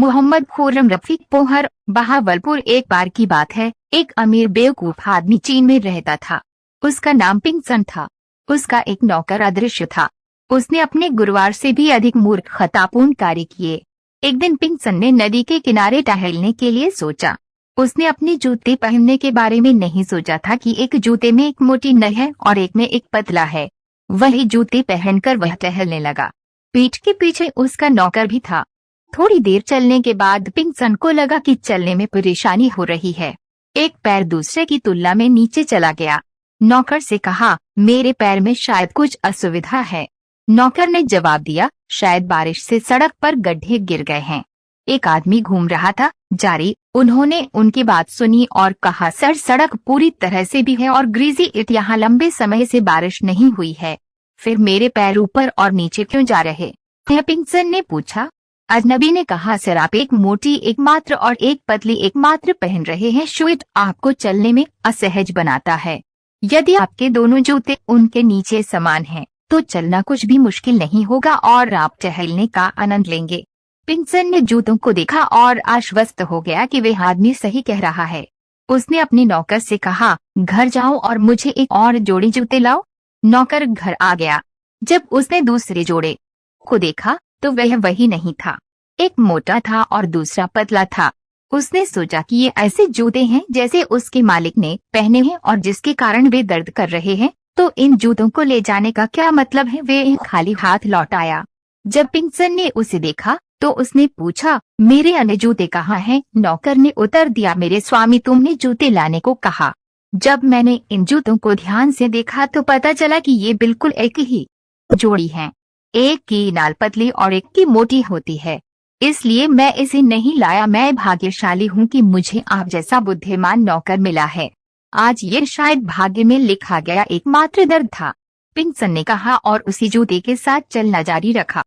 मोहम्मद खुर्रम रफीक पोहर, बहावलपुर। एक बार की बात है, एक अमीर बेवकूफ आदमी चीन में रहता था। उसका नाम पिंगसन था। उसका एक नौकर अदृश्य था। उसने अपने गुरुवार से भी अधिक मूर्खतापूर्ण कार्य किए। एक दिन पिंगसन ने नदी के किनारे टहलने के लिए सोचा। उसने अपने जूते पहनने के बारे में नहीं सोचा था कि एक जूते में एक मोटी नल है और एक में एक पतला है। वही जूते पहनकर वह टहलने लगा। पीठ के पीछे उसका नौकर भी था। थोड़ी देर चलने के बाद पिंगसन को लगा कि चलने में परेशानी हो रही है। एक पैर दूसरे की तुलना में नीचे चला गया। नौकर से कहा, मेरे पैर में शायद कुछ असुविधा है। नौकर ने जवाब दिया, शायद बारिश से सड़क पर गड्ढे गिर गए हैं। एक आदमी घूम रहा था। जारी उन्होंने उनकी बात सुनी और कहा, सर, सड़क पूरी तरह से भी है और ग्रीजी इट, यहाँ लंबे समय से बारिश नहीं हुई है। फिर मेरे पैर ऊपर और नीचे क्यों जा रहे हैं? पिंगसन ने पूछा। अजनबी ने कहा, सर, आप एक मोटी एकमात्र और एक पतली एकमात्र पहन रहे हैं। शूट आपको चलने में असहज बनाता है। यदि आपके दोनों जूते उनके नीचे समान हैं, तो चलना कुछ भी मुश्किल नहीं होगा और आप टहलने का आनंद लेंगे। पिंगसन ने जूतों को देखा और आश्वस्त हो गया कि वह आदमी सही कह रहा है। उसने अपने नौकर से कहा, घर जाओ और मुझे एक और जोड़ी जूते लाओ। नौकर घर आ गया। जब उसने दूसरे जोड़े को देखा तो वह वही नहीं था। एक मोटा था और दूसरा पतला था। उसने सोचा कि ये ऐसे जूते हैं जैसे उसके मालिक ने पहने हैं और जिसके कारण वे दर्द कर रहे हैं, तो इन जूतों को ले जाने का क्या मतलब है? वे खाली हाथ लौट आया। जब पिंगसन ने उसे देखा तो उसने पूछा, मेरे अन्य जूते कहाँ हैं? नौकर ने उत्तर दिया, मेरे स्वामी, तुमने जूते लाने को कहा। जब मैंने इन जूतों को ध्यान से देखा तो पता चला कि ये बिल्कुल एक ही जोड़ी हैं। एक की नाल पतली और एक की मोटी होती है, इसलिए मैं इसे नहीं लाया। मैं भाग्यशाली हूँ कि मुझे आप जैसा बुद्धिमान नौकर मिला है। आज ये शायद भाग्य में लिखा गया एकमात्र दर्द था, पिंगसन ने कहा और उसी जूते के साथ चलना जारी रखा।